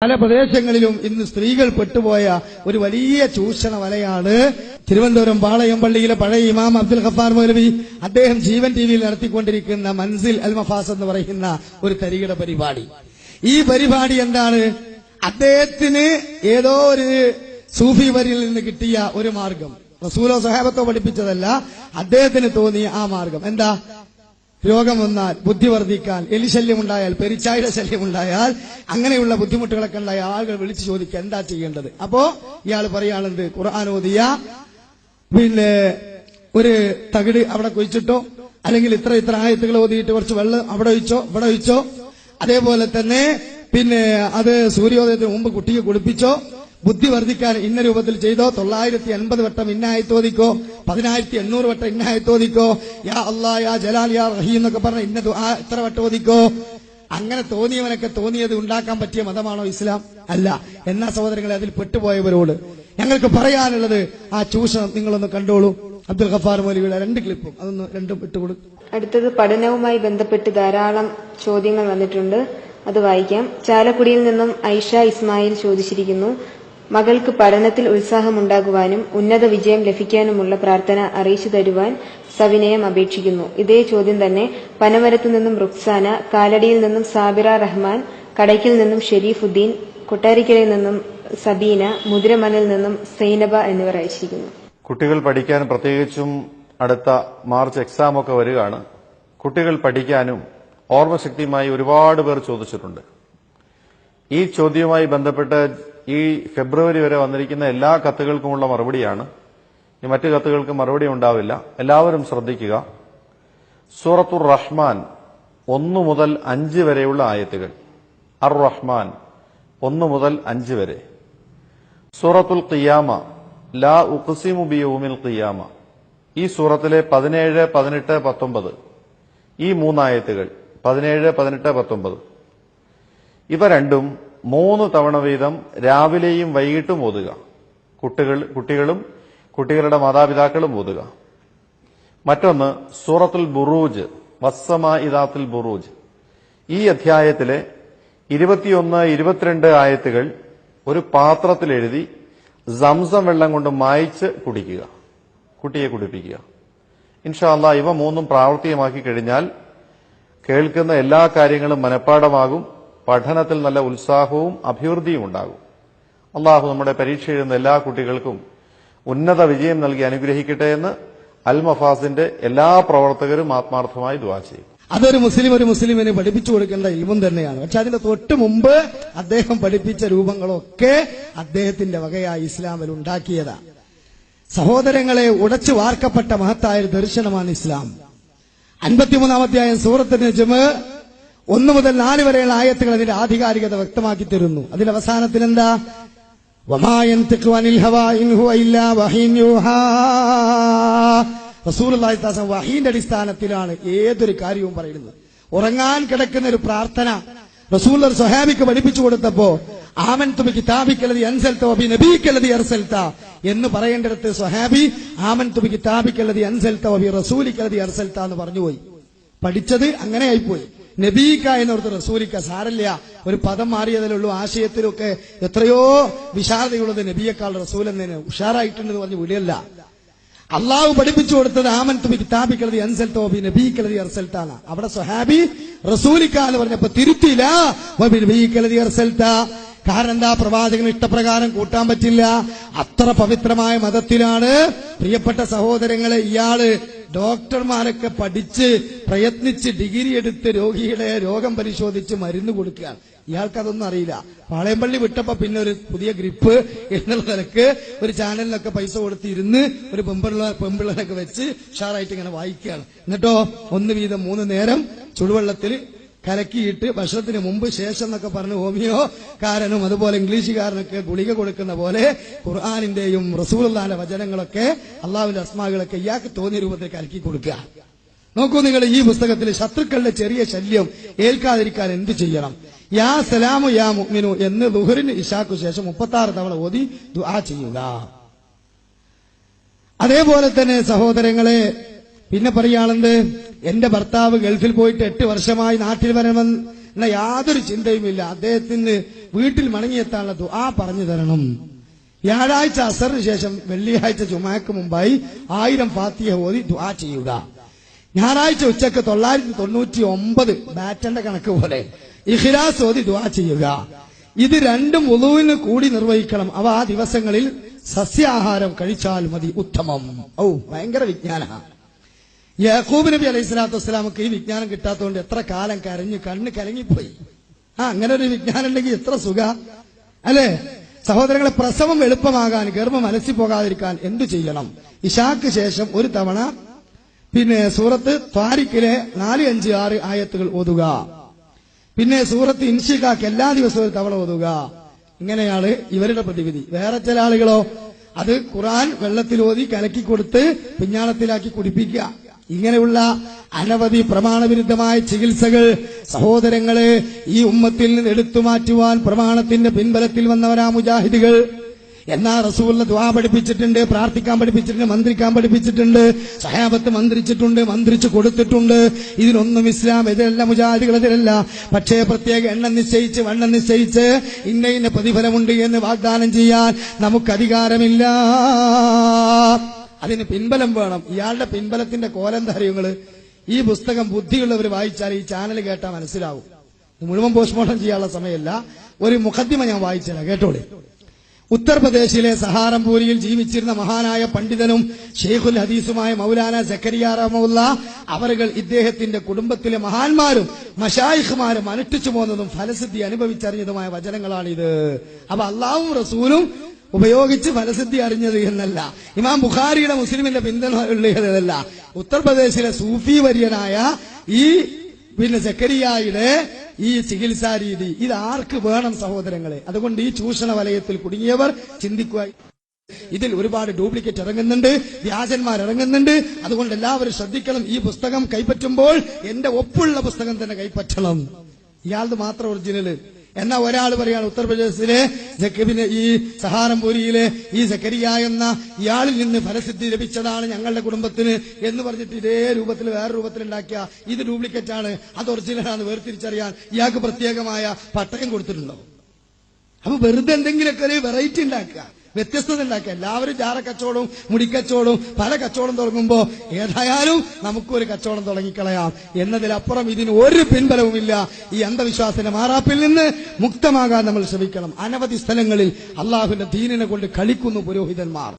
പല പ്രദേശങ്ങളിലും ഇന്ന് സ്ത്രീകൾ പെട്ടുപോയ ഒരു വലിയ ചൂഷണ വലയാണ് തിരുവനന്തപുരം പാളയം പള്ളിയിലെ പഴയ ഇമാം അബ്ദുൽ ഖഫാർ മൗലവി അദ്ദേഹം ജീവൻ ടിവിയിൽ നടത്തിക്കൊണ്ടിരിക്കുന്ന മൻസിൽ അൽ മഫാസ് എന്ന് പറയുന്ന ഒരു തരികിട പരിപാടി. ഈ പരിപാടി എന്താണ്? അദ്ദേഹത്തിന് ഏതോ ഒരു സൂഫി വരിയിൽ നിന്ന് കിട്ടിയ ഒരു മാർഗം, റസൂലോ സഹാബത്തോ പഠിപ്പിച്ചതല്ല, അദ്ദേഹത്തിന് തോന്നിയ ആ മാർഗം എന്താ? രോഗം വന്നാൽ, ബുദ്ധി വർദ്ധിക്കാൻ, എലിശല്യമുണ്ടായാൽ, പെരിച്ചായുടെ ശല്യമുണ്ടായാൽ, അങ്ങനെയുള്ള ബുദ്ധിമുട്ടുകളൊക്കെ ഉണ്ടായ ആളുകൾ വിളിച്ചു ചോദിക്കുക എന്താ ചെയ്യേണ്ടത്. അപ്പോ ഇയാൾ പറയാണെന്ത്, ഖുർആൻ ഓതിയ പിന്നെ ഒരു തകിട് അവിടെ കുഴിച്ചിട്ടോ, അല്ലെങ്കിൽ ഇത്ര ആയത്തുകൾ ഓതിയിട്ട് കുറച്ച് വെള്ളം അവിടെ ഒഴിച്ചോ ഇവിടെ ഒഴിച്ചോ, അതേപോലെ തന്നെ പിന്നെ അത് സൂര്യോദയത്തിന് മുമ്പ് കുട്ടിയെ കുളിപ്പിച്ചോ, ബുദ്ധി വർദ്ധിക്കാൻ ഇന്ന രൂപത്തിൽ ചെയ്തോ, 950 വട്ടം ഇന്നായത്തോദിക്കോ, 10800 വട്ടം ഇന്നായത്തോദിക്കോ, യാ അല്ലാ യാ ജലാൽ യാ റഹീം എന്നൊക്കെ പറഞ്ഞ ഇന്ന ദുആ ഇത്ര വട്ടം ഓദിക്കോ. അങ്ങനെ തോന്നിയവനൊക്കെ തോന്നിയത് ഉണ്ടാക്കാൻ പറ്റിയ മതമാണോ ഇസ്ലാം? അല്ല. എന്നാ സഹോദരങ്ങളെ, അതിൽ പെട്ടുപോയവരോട് ഞങ്ങൾക്ക് പറയാനുള്ളത്, ആ ചൂഷണം നിങ്ങളൊന്ന് കണ്ടോളൂ. അബ്ദുൽ ഖഫാർ മൗലവിയുടെ 2 ക്ലിപ്പും അതൊന്ന് രണ്ടും ഇട്ടുകൊടുക്കും. അടുത്തത് പഠനവുമായി ബന്ധപ്പെട്ട് ധാരാളം ചോദ്യങ്ങൾ വന്നിട്ടുണ്ട്, അത് വായിക്കാം. ചാലക്കുടിയിൽ നിന്നും ഐഷ ഇസ്മായിൽ ചോദിച്ചിരിക്കുന്നു, മകൾക്ക് പഠനത്തിൽ ഉത്സാഹമുണ്ടാകുവാനും ഉന്നത വിജയം ലഭിക്കാനുമുള്ള പ്രാർത്ഥന അറിയിച്ചു തരുവാൻ സവിനയം അപേക്ഷിക്കുന്നു. ഇതേ ചോദ്യം തന്നെ പനമരത്തു നിന്നും റുക്സാന, കാലടിയിൽ നിന്നും സാബിറ റഹ്മാൻ, കടയ്ക്കിൽ നിന്നും ഷെരീഫുദ്ദീൻ, കൊട്ടാരിക്കരയിൽ നിന്നും സബീന, മുതിരമനിൽ നിന്നും സൈനബ എന്നിവർ അയച്ചിരിക്കുന്നു. കുട്ടികൾ പഠിക്കാൻ, പ്രത്യേകിച്ചും അടുത്ത മാർച്ച് എക്സാം ഒക്കെ വരികയാണ്, കുട്ടികൾ പഠിക്കാനും ഓർമ്മശക്തിയുമായി ഒരുപാട് പേർ ചോദിച്ചിട്ടുണ്ട്. ഈ ചോദ്യവുമായി ബന്ധപ്പെട്ട് ഈ ഫെബ്രുവരി വരെ വന്നിരിക്കുന്ന എല്ലാ കത്തുകൾക്കുമുള്ള മറുപടിയാണ്. ഈ മറ്റു കത്തുകൾക്ക് മറുപടി ഉണ്ടാവില്ല. എല്ലാവരും ശ്രദ്ധിക്കുക. സൂറത്തുർ റഹ്മാൻ 1 മുതൽ 5 വരെയുള്ള ആയത്തുകൾ. അർ റഹ്മാൻ 1 മുതൽ 5 വരെ. സൂറത്തുൽ ഖിയാമ, ലാ ഉഖ്സിമു ബിയൗമിൽ ഖിയാമ, ഈ സൂറത്തിലെ 17, 18, 19 ഈ 3 ആയത്തുകൾ, 17, 18, 19 ഇവ രണ്ടും 3 തവണ വീതം രാവിലെയും വൈകിട്ടും ഓതുക. കുട്ടികളും കുട്ടികളുടെ മാതാപിതാക്കളും ഓതുക. മറ്റൊന്ന് സൂറത്തുൽ ബുറൂജ്, വസ്സമാഇദാത്തുൽ ബുറൂജ്, ഈ അധ്യായത്തിലെ 21, 22 ആയത്തുകൾ ഒരു പാത്രത്തിൽ എഴുതി സംസം വെള്ളം കൊണ്ട് മായ്ച്ച് കുടിക്കുക, കുട്ടിയെ കുടിപ്പിക്കുക. ഇൻഷാ അല്ലാഹ് ഇവ 3ഉം പ്രാവർത്തികമാക്കി കഴിഞ്ഞാൽ കേൾക്കുന്ന എല്ലാ കാര്യങ്ങളും മനഃപ്പാഠമാകും, പഠനത്തിൽ നല്ല ഉത്സാഹവും അഭിവൃദ്ധിയും ഉണ്ടാകും. അള്ളാഹു നമ്മുടെ പരീക്ഷ എഴുതുന്ന എല്ലാ കുട്ടികൾക്കും ഉന്നത വിജയം നൽകി അനുഗ്രഹിക്കട്ടെ എന്ന് അൽ മഫാസിന്റെ എല്ലാ പ്രവർത്തകരും ആത്മാർത്ഥമായി ദുആ ചെയ്യും. അതൊരു മുസ്ലിമിന് പഠിപ്പിച്ചു കൊടുക്കേണ്ട ഇൽമും തന്നെയാണ്. പക്ഷെ അതിന്റെ തൊട്ട് മുമ്പ് അദ്ദേഹം പഠിപ്പിച്ച രൂപങ്ങളൊക്കെ അദ്ദേഹത്തിന്റെ വകയായി ഇസ്ലാമിൽ ഉണ്ടാക്കിയതാണ്. സഹോദരങ്ങളെ, ഉടച്ചു വാർക്കപ്പെട്ട മഹത്തായ ദർശനമാണ് ഇസ്ലാം. 53-ാമത്തെ സൂറത്ത് നജ്മ് 1 മുതൽ 4 വരെയുള്ള ആയത്തുകൾ അതിന്റെ ആധികാരികത വ്യക്തമാക്കി തരുന്നു. അതിന്റെ അവസാനത്തിൽ എന്താ? വമാ യൻതിഖു അനിൽ ഹവാ ഇൻ ഹുവ ഇല്ലാ വഹീൻ യൂഹാ. റസൂലുള്ളാഹി സ്വല്ലല്ലാഹു അലൈഹി വസല്ലം വഹീന്റെ അടിസ്ഥാനത്തിലാണ് ഏതൊരു കാര്യവും പറയുന്നത്. ഉറങ്ങാൻ കിടക്കുന്ന ഒരു പ്രാർത്ഥന റസൂലുള്ളാഹി സ്വഹാബിക്ക് പഠിപ്പിച്ചു കൊടുത്തപ്പോ ആമൻതു ബി കിതാബിക്കല്ലദി അൻസൽത വബി നബിയിക്കല്ലദി അർസൽത എന്ന് പറയേണ്ടിടത്ത് സ്വഹാബി ആമൻതു ബി കിതാബിക്കല്ലദി അൻസൽത വബി റസൂലിക്കല്ലദി അർസൽത എന്ന് പറഞ്ഞുപോയി. പഠിച്ചത് അങ്ങനെ ആയിപ്പോയി. നബീക്ക എന്നോർത്ത് റസൂലിക്ക, സാരല്ല, ഒരു പദം മാറിയതിലുള്ളൂ, ആശയത്തിലൊക്കെ എത്രയോ വിശാലതയുള്ളത് നബിയേക്കാൾ റസൂൽ എന്നതിന് ഉഷാറായിട്ടുണ്ടെന്ന് പറഞ്ഞ് വിടിയല്ല. അള്ളാഹു പഠിപ്പിച്ചു കൊടുത്തത് ആമൻതു ബി കിതാബിക്കല്ലദി അൻസൽത വബി നബിയിക്കല്ലദി അർസൽത. അവിടെ സ്വഹാബി റസൂലിക്ക എന്ന് പറഞ്ഞപ്പോ തിരുത്തിയില്ല, വബി നബിയിക്കല്ലദി അർസൽത. കാരണം എന്താ? പ്രവാചകന് ഇഷ്ടപ്രകാരം കൂട്ടാൻ പറ്റില്ല. അത്ര പവിത്രമായ മതത്തിലാണ് പ്രിയപ്പെട്ട സഹോദരങ്ങളെ ഇയാള് ഡോക്ടർമാരൊക്കെ പഠിച്ച് പ്രയത്നിച്ച് ഡിഗ്രി എടുത്ത് രോഗിയുടെ രോഗം പരിശോധിച്ച് മരുന്ന് കൊടുക്കുകയാണ്. ഇയാൾക്കതൊന്നും അറിയില്ല. പാളയംപള്ളി വിട്ടപ്പോ പിന്നെ ഒരു പുതിയ ഗ്രിപ്പ് എന്നുള്ള നിലക്ക് ഒരു ചാനലിനൊക്കെ പൈസ കൊടുത്തിരുന്ന് ഒരു പെമ്പിള്ളനൊക്കെ വെച്ച് ഉഷാറായിട്ട് ഇങ്ങനെ വായിക്കുകയാണ്. എന്നിട്ടോ 1 വീതം 3 നേരം ചുടുവെള്ളത്തിൽ കലക്കിയിട്ട് ഭക്ഷണത്തിന് മുമ്പ് ശേഷം എന്നൊക്കെ പറഞ്ഞ് ഹോമിയോക്കാരനും അതുപോലെ ഇംഗ്ലീഷുകാരനൊക്കെ ഗുളിക കൊടുക്കുന്ന പോലെ ഖുർആാനിന്റെയും റസൂലുള്ളാഹിന്റെ വചനങ്ങളൊക്കെ അള്ളാഹുവിന്റെ അസ്മാകളൊക്കെ ഇയാൾക്ക് തോന്നിയ രൂപത്തിൽ കലക്കി കൊടുക്കുക. നോക്കൂ നിങ്ങൾ, ഈ പുസ്തകത്തിൽ ശത്രുക്കളുടെ ചെറിയ ശല്യം ഏൽക്കാതിരിക്കാൻ എന്ത് ചെയ്യണം? യാ സലാമു യാ മുഅ്മിനു എന്ന് ദുഹറിന് ഇശാക്കു ശേഷം 36 തവണ ഓതി ദുആ ചെയ്യുക. അതേപോലെ തന്നെ സഹോദരങ്ങളെ, പിന്നെ പറയാണെന്ത്, എന്റെ ഭർത്താവ് ഗൾഫിൽ പോയിട്ട് 8 വർഷമായി നാട്ടിൽ എന്ന യാതൊരു ചിന്തയുമില്ല. അദ്ദേഹത്തിന് വീട്ടിൽ മടങ്ങിയെത്താനുള്ള ദുആ പറഞ്ഞു തരണം. വ്യാഴാഴ്ച അസറിന് ശേഷം വെള്ളിയാഴ്ച ജുമാക്ക് മുമ്പായി 1000 ഫാത്തിഹ ഓതി ദുആ ചെയ്യുക. ഞായറാഴ്ച ഉച്ചക്ക് 999 ബാറ്റന്റെ കണക്ക് പോലെ ഇഖ്ലാസ് ഓതി ദുആ ചെയ്യുക. ഇത് രണ്ടും വുളൂവിന് കൂടി നിർവഹിക്കണം. അവ ആ ദിവസങ്ങളിൽ സസ്യാഹാരം കഴിച്ചാൽ മതി, ഉത്തമം. ഭയങ്കര വിജ്ഞാനമാണ്. യാക്കൂബ് നബി അലൈഹി സ്വലാത്തു വസ്സലാമക്ക് ഈ വിജ്ഞാനം കിട്ടാത്തതുകൊണ്ട് എത്ര കാലം കരഞ്ഞു, കണ്ണ് കലങ്ങിപ്പോയി. അങ്ങനെ ഒരു വിജ്ഞാനം ഉണ്ടെങ്കിൽ എത്ര സുഖ അല്ലേ? സഹോദരങ്ങളെ, പ്രസവം എളുപ്പമാകാൻ, ഗർഭം അലസി പോകാതിരിക്കാൻ എന്തു ചെയ്യണം? ഇശാക്ക് ശേഷം ഒരു തവണ സൂറത്ത് ത്വാരിഖിലെ 4, 5, 6 ആയത്തുകൾ ഓതുക. സൂറത്ത് ഇൻഷിഖാക്ക് എല്ലാ ദിവസവും ഒരു തവണ ഓതുക. ഇങ്ങനെയാണ് ഇവരുടെ പ്രതിവിധി. വേറെ ചില ആളുകളോ അത് ഖുർആൻ വെള്ളത്തിൽ ഓതി കലക്കി കൊടുത്ത് പിഞ്ഞാളത്തിലാക്കി കുടിപ്പിക്കുക. ഇങ്ങനെയുള്ള അനവധി പ്രമാണവിരുദ്ധമായ ചികിത്സകൾ സഹോദരങ്ങളെ ഈ ഉമ്മത്തിൽ നിന്ന് എടുത്തു മാറ്റുവാൻ പ്രമാണത്തിന്റെ പിൻബലത്തിൽ വന്നവരാ മുജാഹിദുകൾ. എന്നാ റസൂലിനെ ദുആ പഠിപ്പിച്ചിട്ടുണ്ട്, പ്രാർത്ഥിക്കാൻ പഠിപ്പിച്ചിട്ടുണ്ട്, മന്ത്രിക്കാൻ പഠിപ്പിച്ചിട്ടുണ്ട്, സഹാബത്ത് മന്ത്രിച്ചിട്ടുണ്ട്, മന്ത്രിച്ചു കൊടുത്തിട്ടുണ്ട്. ഇതിനൊന്നും ഇസ്ലാം എതിരല്ല, മുജാഹിദുകൾ എതിരല്ല. പക്ഷേ പ്രത്യേക എണ്ണം നിശ്ചയിച്ച് വണ്ണം നിശ്ചയിച്ച് ഇന്ന പ്രതിഫലമുണ്ട് എന്ന് വാഗ്ദാനം ചെയ്യാൻ നമുക്ക് അധികാരമില്ല. അതിന് പിൻബലം വേണം. ഇയാളുടെ പിൻബലത്തിന്റെ കോലന്തരങ്ങള് ഈ പുസ്തകം ബുദ്ധിയുള്ളവർ വായിച്ചാൽ ഈ ചാനൽ കേട്ടാൽ മനസ്സിലാവും. മുഴുവൻ പോസ്റ്റ്മോർട്ടം ചെയ്യാനുള്ള സമയമല്ല, ഒരു മുഖദ്ദിമ ഞാൻ വായിച്ചില്ല, കേട്ടോളെ. ഉത്തർപ്രദേശിലെ സഹാറംപൂരിയിൽ ജീവിച്ചിരുന്ന മഹാനായ പണ്ഡിതനും ഷെയ്ഖുൽ ഹദീസുമായ മൗലാന സക്കരിയ റഹ്മത്തുള്ള അവர்கள் ഇദ്ദേഹത്തിന്റെ കുടുംബത്തിലെ മഹാന്മാരും മശായിഖുമാരും അനുഷ്ഠിച്ചു പോകുന്നതും ഫലസിദ്ധി അനുഭവിച്ചറിഞ്ഞതുമായ വചനങ്ങളാണിത്. അപ്പൊ അള്ളാഹും റസൂലും ഉപയോഗിച്ച് ഫലസിദ്ധി അറിഞ്ഞത് എന്നല്ല, ഇമാം ബുഖാരിയുടെ മുസ്ലിമിന്റെ പിന്തുണയുള്ളതല്ല. ഉത്തർപ്രദേശിലെ സൂഫി വര്യനായ ഈ സക്കരിയയുടെ ഈ ചികിത്സാ രീതി ഇത് ആർക്ക് വേണം സഹോദരങ്ങളെ? അതുകൊണ്ട് ഈ ചൂഷണ വലയത്തിൽ കുടുങ്ങിയവർ ചിന്തിക്കുക. ഇതിൽ ഒരുപാട് ഡ്യൂപ്ലിക്കേറ്റ് ഇറങ്ങുന്നുണ്ട്, വ്യാജന്മാർ ഇറങ്ങുന്നുണ്ട്. അതുകൊണ്ട് എല്ലാവരും ശ്രദ്ധിക്കണം. ഈ പുസ്തകം കൈപ്പറ്റുമ്പോൾ എന്റെ ഒപ്പുള്ള പുസ്തകം തന്നെ കൈപ്പറ്റണം. ഇയാളത് മാത്രം ഒറിജിനല്. എന്നാ ഒരാൾ പറയാണ് ഉത്തർപ്രദേശിലെ ഈ സഹാറംപൂരിയിലെ ഈ സക്കരിയ എന്ന ഇയാളിൽ നിന്ന് ഫലസിദ്ധി ലഭിച്ചതാണ് ഞങ്ങളുടെ കുടുംബത്തിന് എന്ന് പറഞ്ഞിട്ട് ഇതേ രൂപത്തിൽ വേറെ രൂപത്തിലുണ്ടാക്കിയ ഇത് ഡ്യൂപ്ലിക്കേറ്റ് ആണ്, അത് ഒറിജിനലാണ് വേർതിരിച്ചറിയാൻ ഇയാൾക്ക് പ്രത്യേകമായ പട്ടയം കൊടുത്തിട്ടുണ്ടോ? അപ്പൊ വെറുതെ എന്തെങ്കിലുമൊക്കെ ഒരു വെറൈറ്റി ഉണ്ടാക്കുക, വ്യത്യസ്തത ഉണ്ടാക്കുക. എല്ലാവരും ചാറ കച്ചവടവും മുടിക്കച്ചവടവും പല കച്ചവടം തുടങ്ങുമ്പോ ഏതായാലും നമുക്കൊരു കച്ചവടം തുടങ്ങിക്കളയാം എന്നതിലപ്പുറം ഇതിന് ഒരു പിൻബലവുമില്ല. ഈ അന്ധവിശ്വാസത്തിന്റെ മാറാപ്പിൽ നിന്ന് മുക്തമാകാൻ നമ്മൾ ശ്രമിക്കണം. അനവധി സ്ഥലങ്ങളിൽ അള്ളാഹുവിന്റെ ദീനിനെ കൊണ്ട് കളിക്കുന്നു പുരോഹിതന്മാർ.